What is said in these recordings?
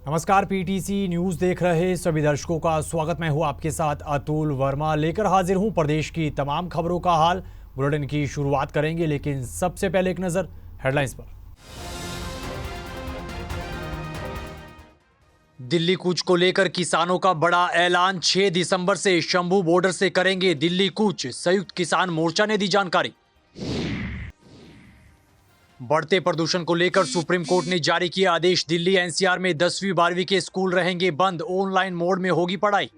नमस्कार, PTC news देख रहे सभी दर्शकों का स्वागत। मैं हूं आपके साथ अतुल वर्मा, लेकर हाजिर हूं प्रदेश की तमाम खबरों का हाल। बुलेटिन की शुरुआत करेंगे, लेकिन सबसे पहले एक नजर हेडलाइंस पर। दिल्ली कूच को लेकर किसानों का बड़ा ऐलान। 6 दिसंबर से शंभू बॉर्डर से करेंगे दिल्ली कूच, संयुक्त किसान मोर्चा ने दी जानकारी। बढ़ते प्रदूषण को लेकर सुप्रीम कोर्ट ने जारी किया आदेश। दिल्ली एनसीआर में 10वीं 12वीं के स्कूल रहेंगे बंद, ऑनलाइन मोड में होगी पढ़ाई।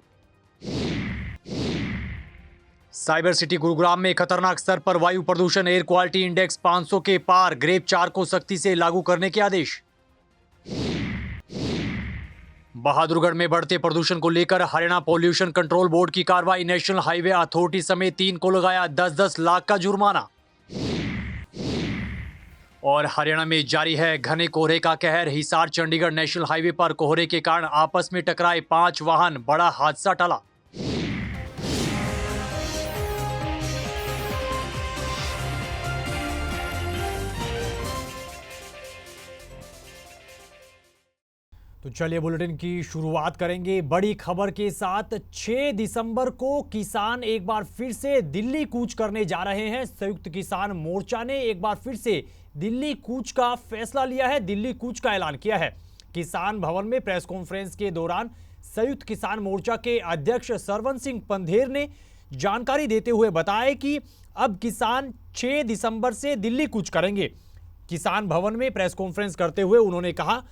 साइबर सिटी गुरुग्राम में खतरनाक स्तर पर वायु प्रदूषण, एयर क्वालिटी इंडेक्स 500 के पार, ग्रेड 4 को सख्ती से लागू करने के आदेश। बहादुरगढ़ में बढ़ते प्रदूषण को लेकर हरियाणा पॉल्यूशन कंट्रोल बोर्ड की कार्रवाई। नेशनल हाईवे अथॉरिटी समेत 3 को लगाया 10-10 लाख का जुर्माना। और हरियाणा में जारी है घने कोहरे का कहर। हिसार चंडीगढ़ नेशनल हाईवे पर कोहरे के कारण आपस में टकराए 5 वाहन, बड़ा हादसा टला। तो चलिए बुलेटिन की शुरुआत करेंगे बड़ी खबर के साथ। 6 दिसंबर को किसान एक बार फिर से दिल्ली कूच करने जा रहे हैं। संयुक्त किसान मोर्चा ने एक बार फिर से दिल्ली कूच का फैसला लिया है, दिल्ली कूच का ऐलान किया है। किसान भवन में प्रेस कॉन्फ्रेंस के दौरान संयुक्त किसान मोर्चा के अध्यक्ष सरवन सिंह पंधेर ने जानकारी देते हुए बताया कि अब किसान 6 दिसंबर से दिल्ली कूच करेंगे। किसान भवन में प्रेस कॉन्फ्रेंस करते हुए उन्होंने कहा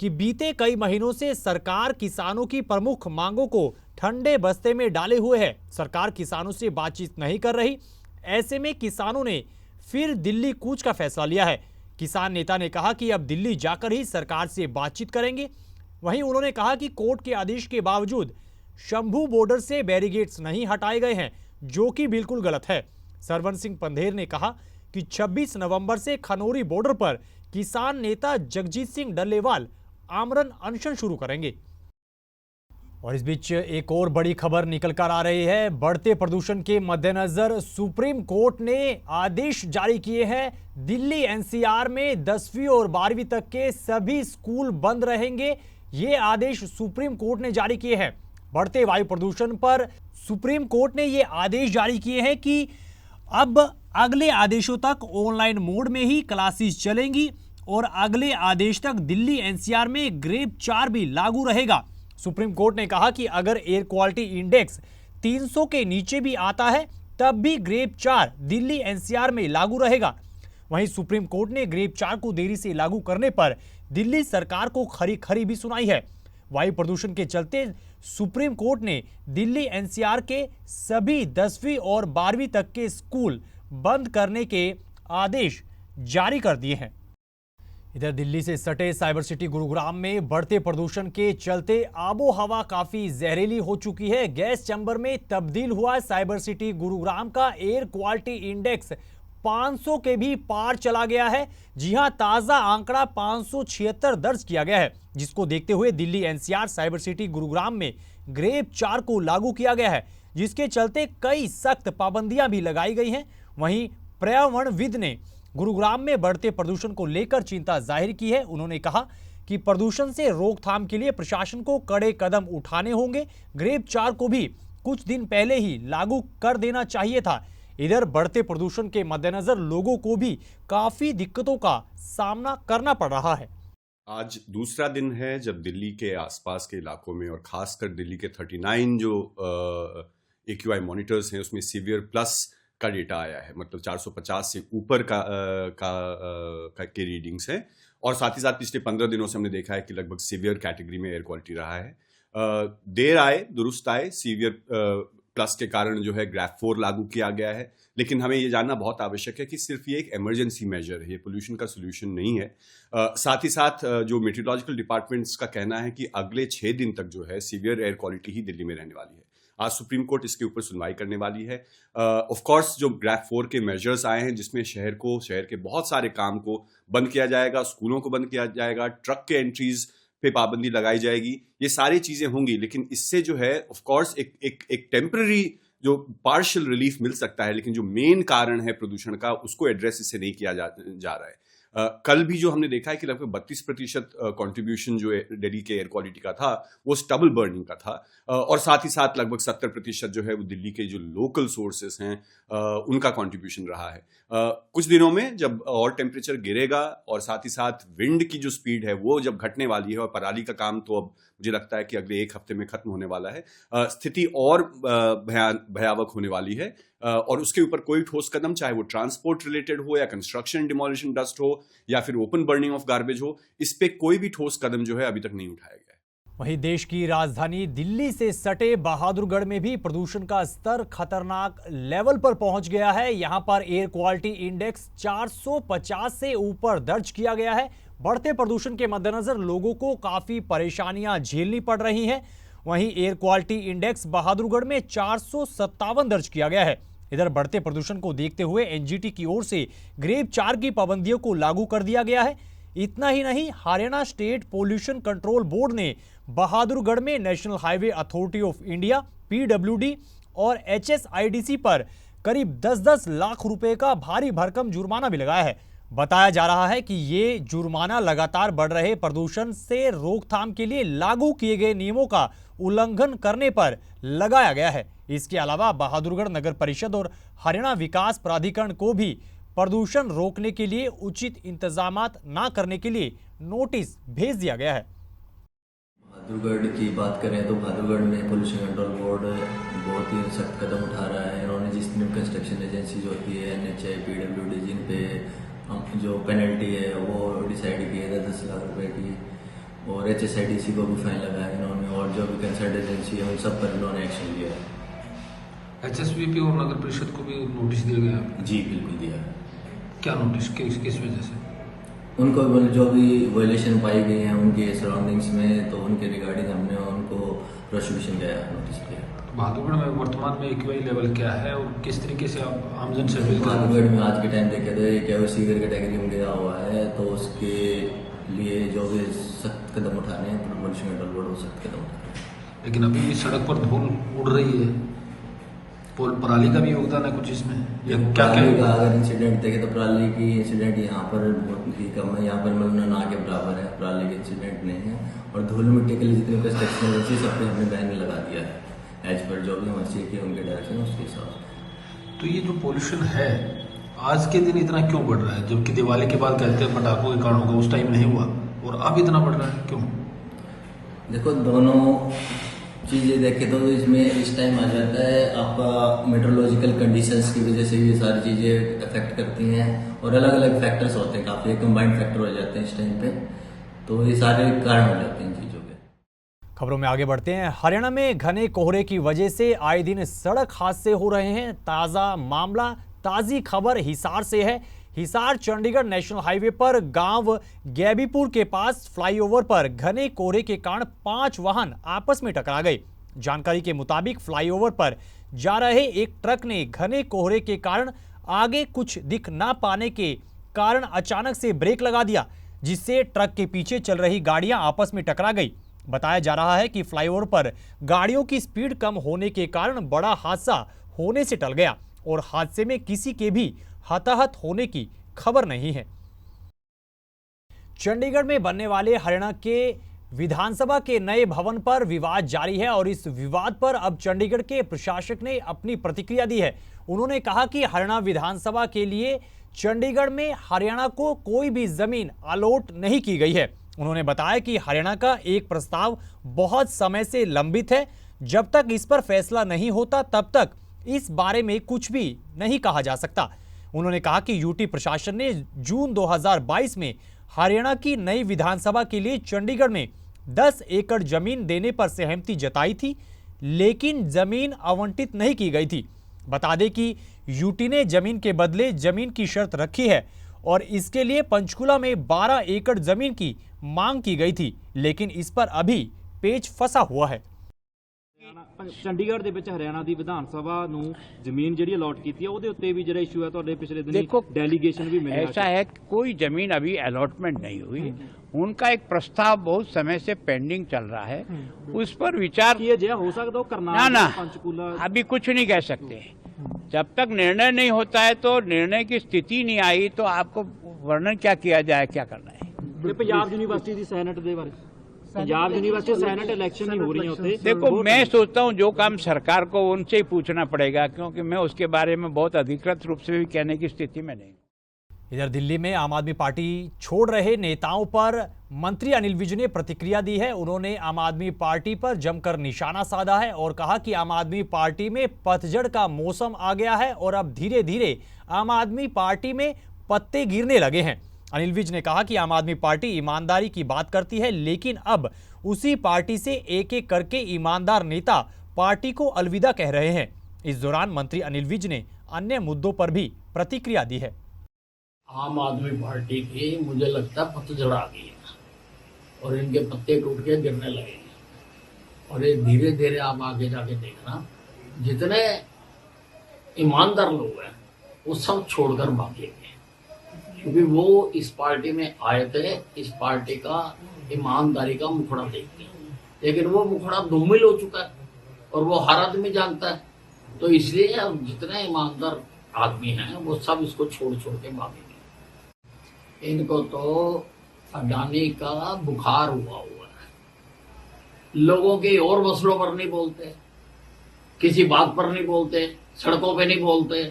कि बीते कई महीनों से सरकार किसानों की प्रमुख मांगों को ठंडे बस्ते में डाले हुए है। सरकार किसानों से बातचीत नहीं कर रही। ऐसे में किसानों ने फिर दिल्ली कूच का फैसला लिया है। किसान नेता ने कहा कि अब दिल्ली जाकर ही सरकार से बातचीत करेंगे। वहीं उन्होंने कहा कि कोर्ट के आदेश के बावजूद शंभू बॉर्डर से बैरिकेड्स नहीं हटाए गए हैं, जो कि बिल्कुल गलत है। सरवन सिंह पंधेर ने कहा कि 26 नवंबर से खनौरी बॉर्डर पर किसान नेता जगजीत सिंह डल्लेवाल आमरण अनशन शुरू करेंगे। और इस बीच एक और बड़ी खबर निकल कर आ रही है। बढ़ते प्रदूषण के मद्देनजर सुप्रीम कोर्ट ने आदेश जारी किए हैं। दिल्ली एनसीआर में 10वीं और 12वीं तक के सभी स्कूल बंद रहेंगे। ये आदेश सुप्रीम कोर्ट ने जारी किए हैं। बढ़ते वायु प्रदूषण पर सुप्रीम कोर्ट ने ये आदेश जारी किए हैं कि अब अगले आदेशों तक ऑनलाइन मोड में ही क्लासेस चलेंगी और अगले आदेश तक दिल्ली एनसीआर में ग्रेड 4 भी लागू रहेगा। सुप्रीम कोर्ट ने कहा कि अगर एयर क्वालिटी इंडेक्स 300 के नीचे भी आता है तब भी ग्रेड 4 दिल्ली एनसीआर में लागू रहेगा। वहीं सुप्रीम कोर्ट ने ग्रेड 4 को देरी से लागू करने पर दिल्ली सरकार को खरी खरी भी सुनाई है। वायु प्रदूषण के चलते सुप्रीम कोर्ट ने दिल्ली एनसीआर के सभी 10वीं और 12वीं तक के स्कूल बंद करने के आदेश जारी कर दिए हैं। इधर दिल्ली से सटे साइबर सिटी गुरुग्राम में बढ़ते प्रदूषण के चलते आबो हवा काफी जहरीली हो चुकी है। गैस चैम्बर में तब्दील हुआ साइबर सिटी गुरुग्राम का एयर क्वालिटी इंडेक्स 500 के भी पार चला गया है। जी हां, ताजा आंकड़ा 576 दर्ज किया गया है, जिसको देखते हुए Delhi NCR cyber city Gurugram में ग्रेड 4 को लागू किया गया है, जिसके चलते कई सख्त पाबंदियां भी लगाई गई हैं। वहीं पर्यावरणविद ने गुरुग्राम में बढ़ते प्रदूषण को लेकर चिंता जाहिर की है। उन्होंने कहा कि प्रदूषण से रोकथाम के लिए प्रशासन को कड़े कदम उठाने होंगे। ग्रेड 4 को भी कुछ दिन पहले ही लागू कर देना चाहिए था। इधर बढ़ते प्रदूषण के मद्देनजर लोगों को भी काफी दिक्कतों का सामना करना पड़ रहा है। आज दूसरा दिन है जब दिल्ली के आसपास के इलाकों में और खासकर दिल्ली के 39 जो AQI मॉनिटर्स हैं उसमें सीवियर प्लस का डेटा आया है। मतलब 450 से ऊपर के रीडिंग्स हैं। और साथ ही साथ पिछले 15 दिनों से हमने देखा है कि लगभग सीवियर कैटेगरी में एयर क्वालिटी रहा है। देर आए दुरुस्त आए, सीवियर प्लस के कारण जो है ग्रेड 4 लागू किया गया है। लेकिन हमें ये जानना बहुत आवश्यक है कि सिर्फ ये एक इमरजेंसी मेजर है, ये पोल्यूशन का सोल्यूशन नहीं है। साथ ही साथ जो मेट्रोलॉजिकल डिपार्टमेंट्स का कहना है कि अगले 6 दिन तक जो है सीवियर एयर क्वालिटी ही दिल्ली में रहने वाली है। आज सुप्रीम कोर्ट इसके ऊपर सुनवाई करने वाली है। ऑफ कोर्स जो ग्रेड 4 के मेजर्स आए हैं, जिसमें शहर के बहुत सारे काम को बंद किया जाएगा, स्कूलों को बंद किया जाएगा, ट्रक के एंट्रीज पे पाबंदी लगाई जाएगी, ये सारी चीजें होंगी। लेकिन इससे जो है ऑफ कोर्स एक टेम्पररी जो पार्शियल रिलीफ मिल सकता है, लेकिन जो मेन कारण है प्रदूषण का उसको एड्रेस इससे नहीं किया जा रहा है। कल भी जो हमने देखा है कि लगभग 32% कॉन्ट्रीब्यूशन जो दिल्ली के एयर क्वालिटी का था वो स्टबल बर्निंग का था, और साथ ही साथ लगभग 70% जो है वो दिल्ली के जो लोकल सोर्सेस हैं उनका कॉन्ट्रीब्यूशन रहा है। कुछ दिनों में जब और टेम्परेचर गिरेगा और साथ ही साथ विंड की जो स्पीड है वो जब घटने वाली है, और पराली का काम तो अब मुझे लगता है कि अगले 1 हफ्ते में खत्म होने वाला है, स्थिति और भयावह होने वाली है। और उसके ऊपर कोई ठोस कदम, चाहे वो ट्रांसपोर्ट रिलेटेड हो या कंस्ट्रक्शन डिमोलिशन डस्ट हो या फिर ओपन बर्निंग ऑफ गार्बेज हो, इस पे कोई भी ठोस कदम जो है अभी तक नहीं उठाया गया है। वहीं देश की राजधानी दिल्ली से सटे बहादुरगढ़ में भी प्रदूषण का स्तर खतरनाक लेवल पर पहुंच गया है। यहां पर एयर क्वालिटी इंडेक्स 450 से ऊपर दर्ज किया गया है। बढ़ते प्रदूषण के मद्देनजर लोगों को काफी परेशानियां झेलनी पड़ रही हैं। वहीं एयर क्वालिटी इंडेक्स बहादुरगढ़ में 457 दर्ज किया गया है। इधर बढ़ते प्रदूषण को देखते हुए एनजीटी की ओर से ग्रेड 4 की पाबंदियों को लागू कर दिया गया है। इतना ही नहीं, Haryana state pollution control board ने बहादुरगढ़ में national highway authority of India PWD और एचएसआईडीसी पर करीब 10-10 लाख रुपए का भारी भरकम जुर्माना भी लगाया है। बताया जा रहा है कि ये जुर्माना लगातार बढ़ रहे प्रदूषण से रोकथाम के लिए लागू किए गए नियमों का उल्लंघन करने पर लगाया गया है। इसके अलावा बहादुरगढ़ नगर परिषद और हरियाणा विकास प्राधिकरण को भी प्रदूषण रोकने के लिए उचित इंतजामात न करने के लिए नोटिस भेज दिया गया है। बहादुरगढ़ की बात करें तो बहादुरगढ़ में पोल्यूशन कंट्रोल बोर्ड बहुत ही सख्त कदम उठा रहा है। इन्होंने जितनी कंस्ट्रक्शन एजेंसी जो होती है एनएचआई, पीडब्ल्यूडी, जिन पे जो पेनल्टी है वो डिसाइड की है 10 लाख रुपए की, और एचएसआईडीसी को भी फाइन लगाया इन्होंने, और जो भी कंसर्न एजेंसी है उन सब पर इन्होंने एक्शन लिया है। एचएसवीपी और नगर परिषद को भी नोटिस दिया गया है? जी बिल्कुल दिया है। क्या नोटिस, किस वजह से? उनको जो भी वायलेशन पाई गई हैं उनके सराउंडिंग्स में, तो उनके रिगार्डिंग हमने उनको प्रोसिक्यूशन दिया, नोटिस दिया। बहादुरगढ़ में वर्तमान में एक्यूआई लेवल क्या है और किस तरीके से आप आमजन से अपील कर रहे हैं? बहादुरगढ़ में आज के टाइम देखे तो एक सीवियर कैटेगरी में गया हुआ है, तो उसके लिए जो भी सख्त कदम उठाने हैं पोल्यूशन कंट्रोल बोर्ड सख्त कदम उठा रहे हैं। लेकिन अभी भी सड़क पर धूल उड़ रही है, पराली का भी योगदान है कुछ इसमें? क्या अगर इंसिडेंट देखे तो पराली की इंसिडेंट यहाँ पर बहुत ही कम है, यहाँ पर मतलब ना के बराबर है, पराली के इंसिडेंट नहीं है। और धूल मिट्टी के लिए जितने कंस्ट्रक्शन एजेंसी सब पे हमने बैन लगा दिया है एज पर जो भी हमारे की उनके डायरेक्शन उसके हिसाब से। तो ये जो पोल्यूशन है आज के दिन इतना क्यों बढ़ रहा है, जबकि दिवाली के बाद कहते हैं पटाखों के कारण होगा, उस टाइम नहीं हुआ और अब इतना बढ़ रहा है क्यों? देखो दोनों चीज़ें देखें तो इसमें इस टाइम आ जाता है आपका मेट्रोलॉजिकल कंडीशंस की वजह से भी सारी चीज़ें अफेक्ट करती हैं, और अलग अलग फैक्टर्स होते हैं, काफ़ी कंबाइंड फैक्टर हो जाते हैं इस टाइम पे, तो ये सारे कारण हो जाते हैं चीज़ों के। खबरों में आगे बढ़ते हैं। हरियाणा में घने कोहरे की वजह से आए दिन सड़क हादसे हो रहे हैं। ताज़ी खबर हिसार से है। हिसार चंडीगढ़ नेशनल हाईवे पर गांव गैबीपुर के पास फ्लाईओवर पर घने कोहरे के कारण 5 वाहन आपस में टकरा गए। जानकारी के मुताबिक फ्लाईओवर पर जा रहे एक ट्रक ने घने कोहरे के कारण आगे कुछ दिख ना पाने के कारण अचानक से ब्रेक लगा दिया, जिससे ट्रक के पीछे चल रही गाड़ियां आपस में टकरा गई। बताया जा रहा है कि फ्लाईओवर पर गाड़ियों की स्पीड कम होने के कारण बड़ा हादसा होने से टल गया और हादसे में किसी के भी हताहत होने की खबर नहीं है। चंडीगढ़ में बनने वाले हरियाणा के विधानसभा के नए भवन पर विवाद जारी है और इस विवाद पर अब चंडीगढ़ के प्रशासक ने अपनी प्रतिक्रिया दी है। उन्होंने कहा कि हरियाणा विधानसभा के लिए चंडीगढ़ में हरियाणा को कोई भी जमीन अलॉट नहीं की गई है। उन्होंने बताया कि हरियाणा का एक प्रस्ताव बहुत समय से लंबित है, जब तक इस पर फैसला नहीं होता तब तक इस बारे में कुछ भी नहीं कहा जा सकता। उन्होंने कहा कि यूटी प्रशासन ने जून 2022 में हरियाणा की नई विधानसभा के लिए चंडीगढ़ में 10 एकड़ जमीन देने पर सहमति जताई थी, लेकिन जमीन आवंटित नहीं की गई थी। बता दें कि यूटी ने जमीन के बदले जमीन की शर्त रखी है और इसके लिए पंचकुला में 12 एकड़ जमीन की मांग की गई थी, लेकिन इस पर अभी पेच फंसा हुआ है। चंडीगढ़ ਦੇ ਵਿੱਚ ਹਰਿਆਣਾ ਦੀ ਵਿਧਾਨ ਸਭਾ ਨੂੰ ਜ਼ਮੀਨ ਜਿਹੜੀ ਅਲਾਟ ਕੀਤੀ ਹੈ ਉਹਦੇ ਉੱਤੇ ਵੀ ਜਿਹੜਾ ਇਸ਼ੂ ਹੈ ਤੁਹਾਡੇ ਪਿਛਲੇ ਦਿਨੀ डेलीगेशन भी मिला। ऐसा है कि कोई जमीन अभी अलॉटमेंट नहीं हुई, उनका एक प्रस्ताव बहुत समय से पेंडिंग चल रहा है, उस पर विचार किया हो सकता है करना पंचकूला अभी कुछ नहीं कह सकते। जब तक निर्णय नहीं होता है तो निर्णय की स्थिति नहीं आई तो आपको वर्णन क्या किया जाए, क्या करना है। ਤੇ ਪੰਜਾਬ ਯੂਨੀਵਰਸਿਟੀ ਦੀ ਸੈਨੇਟ ਦੇ ਬਾਰੇ, पंजाब यूनिवर्सिटी सैनेट इलेक्शन नहीं हो रही है उत्थे। देखो, मैं सोचता हूँ जो काम सरकार को उनसे ही पूछना पड़ेगा, क्योंकि मैं उसके बारे में बहुत अधिकृत रूप से भी कहने की स्थिति में नहीं। इधर दिल्ली में आम आदमी पार्टी छोड़ रहे नेताओं पर मंत्री अनिल विज ने प्रतिक्रिया दी है। उन्होंने आम आदमी पार्टी पर जमकर निशाना साधा है और कहा कि आम आदमी पार्टी में पतझड़ का मौसम आ गया है और अब धीरे धीरे आम आदमी पार्टी में पत्ते गिरने लगे हैं। अनिल विज ने कहा कि आम आदमी पार्टी ईमानदारी की बात करती है, लेकिन अब उसी पार्टी से एक एक करके ईमानदार नेता पार्टी को अलविदा कह रहे हैं। इस दौरान मंत्री अनिल विज ने अन्य मुद्दों पर भी प्रतिक्रिया दी है। आम आदमी पार्टी की मुझे लगता है पतझड़ आ गई है और इनके पत्ते टूट के गिरने लगे हैं और ये धीरे धीरे आप आगे जाके देखना, जितने ईमानदार लोग हैं वो सब छोड़कर भागेंगे, क्योंकि वो इस पार्टी में आए थे इस पार्टी का ईमानदारी का मुखड़ा देखते हैं, लेकिन वो मुखड़ा धूमिल हो चुका है और वो हर आदमी जानता है। तो इसलिए अब जितने ईमानदार आदमी हैं वो सब इसको छोड़ छोड़ के भागेंगे। इनको तो अडानी का बुखार हुआ है, लोगों के और मसलों पर नहीं बोलते, किसी बात पर नहीं बोलते, सड़कों पे नहीं बोलते,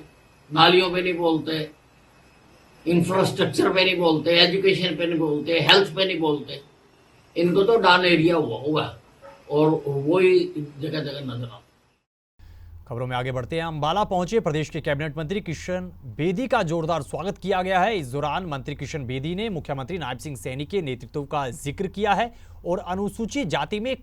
नालियों पे नहीं बोलते, इंफ्रास्ट्रक्चर पे नहीं बोलते, एजुकेशन पे नहीं बोलते, हेल्थ पे नहीं बोलते। इनको तो डान एरिया हुआ और वही जगह जगह नजर आता। खबरों में आगे बढ़ते हैं। अंबाला पहुंचे प्रदेश के कैबिनेट मंत्री किशन बेदी का जोरदार स्वागत किया गया है। इस दौरान मंत्री किशन बेदी ने मुख्यमंत्री नायब सिंह सैनी के नेतृत्व का जिक्र किया है और अनुसूचित जाति में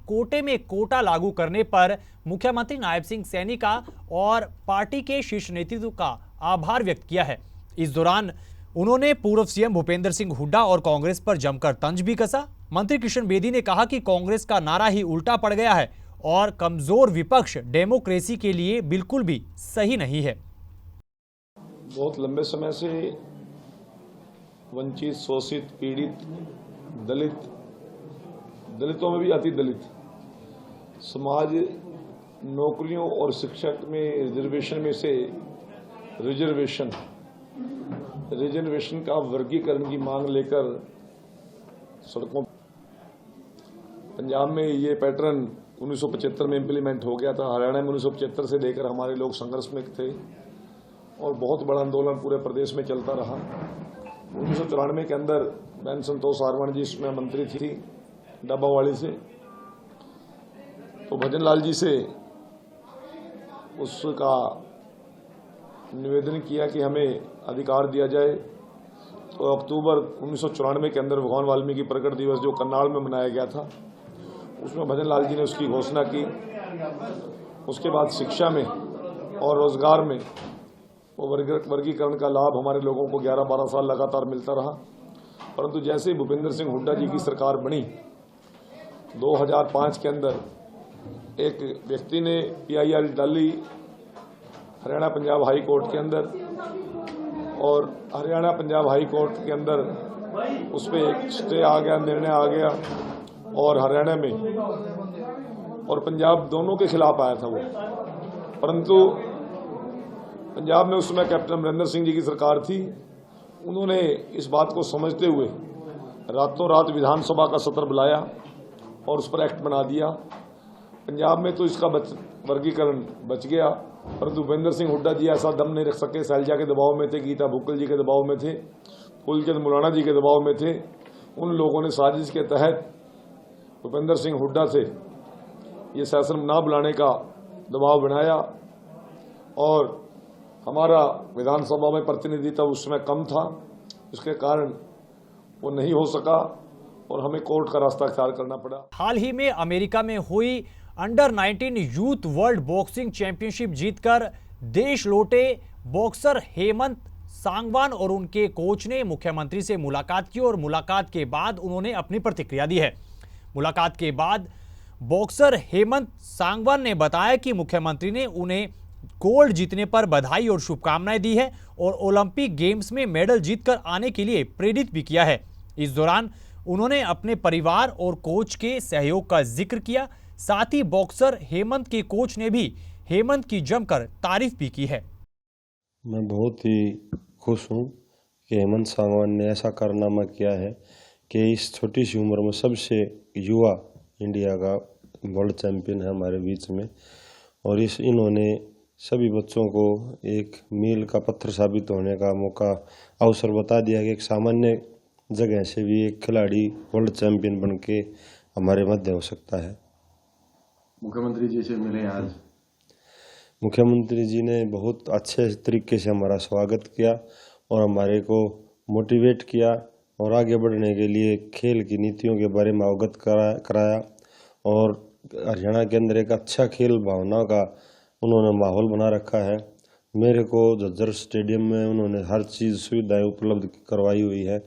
कोटा लागू करने पर मुख्यमंत्री नायब सिंह सैनी का और पार्टी के शीर्ष नेतृत्व का आभार व्यक्त किया है। इस दौरान उन्होंने पूर्व सीएम भूपेंद्र सिंह हुड्डा और कांग्रेस पर जमकर तंज भी कसा। मंत्री किशन बेदी ने कहा कि कांग्रेस का नारा ही उल्टा पड़ गया है और कमजोर विपक्ष डेमोक्रेसी के लिए बिल्कुल भी सही नहीं है। बहुत लंबे समय से वंचित, शोषित, पीड़ित, दलितों में भी अति दलित समाज नौकरियों और शिक्षा में रिजर्वेशन में से रिजर्वेशन का वर्गीकरण की मांग लेकर सड़कों, पंजाब में ये पैटर्न 1975 में इम्प्लीमेंट हो गया था, हरियाणा में 1975 से लेकर हमारे लोग संघर्ष में थे और बहुत बड़ा आंदोलन पूरे प्रदेश में चलता रहा। 1994 के अंदर बहन संतोष आरवण जी इसमें मंत्री थी डब्बावाली से, तो भजन लाल जी से उसका निवेदन किया कि हमें अधिकार दिया जाए। तो अक्टूबर 1994 के अंदर भगवान वाल्मीकि प्रकट दिवस जो करनाल में मनाया गया था, उसमें भजन लाल जी ने उसकी घोषणा की। उसके बाद शिक्षा में और रोजगार में वो वर्गीकरण का लाभ हमारे लोगों को 11-12 साल लगातार मिलता रहा। परंतु जैसे ही भूपेंद्र सिंह हुड्डा जी की सरकार बनी 2005 के अंदर, एक व्यक्ति ने PIL डाली हरियाणा पंजाब हाई कोर्ट के अंदर और हरियाणा पंजाब हाई कोर्ट के अंदर उस पर एक स्टे आ गया, निर्णय आ गया और हरियाणा में और पंजाब दोनों के खिलाफ आया था वो। परंतु पंजाब में उस समय कैप्टन अमरिंदर सिंह जी की सरकार थी, उन्होंने इस बात को समझते हुए रातों रात विधानसभा का सत्र बुलाया और उस पर एक्ट बना दिया। पंजाब में तो इसका वर्गीकरण बच गया, परंतु भूपेंद्र सिंह हुड्डा जी ऐसा दम नहीं रख सके। शैलजा के दबाव में थे, गीता भुक्कल जी के दबाव में थे, फूलचंद मुलाना जी के दबाव में थे। उन लोगों ने साजिश के तहत भूपेंद्र सिंह हुड्डा से ये सेशन ना बुलाने का दबाव बनाया और हमारा विधानसभा में प्रतिनिधित्व उस समय कम था, इसके कारण वो नहीं हो सका और हमें कोर्ट का रास्ता अख्तियार करना पड़ा। हाल ही में अमेरिका में हुई under 19 youth world boxing championship जीतकर देश लौटे बॉक्सर हेमंत सांगवान और उनके कोच ने मुख्यमंत्री से मुलाकात की और मुलाकात के बाद उन्होंने अपनी प्रतिक्रिया दी है। मुलाकात के बाद बॉक्सर हेमंत सांगवान ने बताया कि मुख्यमंत्री ने उन्हें गोल्ड जीतने पर बधाई और शुभकामनाएं दी है और ओलंपिक गेम्स में मेडल जीतकर आने के लिए प्रेरित भी किया है। इस दौरान उन्होंने अपने परिवार और कोच के सहयोग का जिक्र किया। साथ ही बॉक्सर हेमंत के कोच ने भी हेमंत की जमकर तारीफ भी की है। मैं बहुत ही खुश हूं कि हेमंत सांगवान ने ऐसा कारनामा किया है कि इस छोटी सी उम्र में सबसे युवा इंडिया का वर्ल्ड चैंपियन है हमारे बीच में, और इन्होंने सभी बच्चों को एक मील का पत्थर साबित होने का मौका अवसर बता दिया कि एक सामान्य जगह से भी एक खिलाड़ी वर्ल्ड चैंपियन बन के हमारे मध्य हो सकता है। मुख्यमंत्री जी से मिले आज? मुख्यमंत्री जी ने बहुत अच्छे तरीके से हमारा स्वागत किया और हमारे को मोटिवेट किया और आगे बढ़ने के लिए खेल की नीतियों के बारे में अवगत कराया और हरियाणा के अंदर एक अच्छा खेल भावना का उन्होंने माहौल बना रखा है। मेरे को झज्जर स्टेडियम में उन्होंने हर चीज़ सुविधाएं उपलब्ध करवाई हुई है।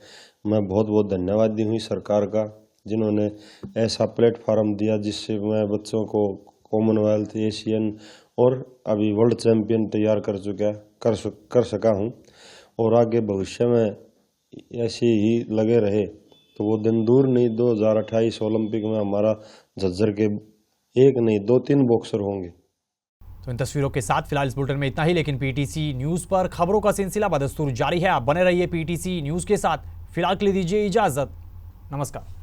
मैं बहुत बहुत धन्यवादी हूँ सरकार का, जिन्होंने ऐसा प्लेटफार्म दिया जिससे मैं बच्चों को कॉमनवेल्थ, एशियन और अभी वर्ल्ड चैंपियन तैयार कर सका हूँ। और आगे भविष्य में ऐसे ही लगे रहे तो वो दिन दूर नहीं, 2028 ओलंपिक में हमारा झज्जर के एक नहीं 2-3 बॉक्सर होंगे। तो इन तस्वीरों के साथ फिलहाल इस बुलेटिन में इतना ही, लेकिन पीटीसी न्यूज पर खबरों का सिलसिला बदस्तूर जारी है। आप बने रहिए पीटीसी न्यूज के साथ। फिलहाल के लिए दीजिए इजाजत। नमस्कार।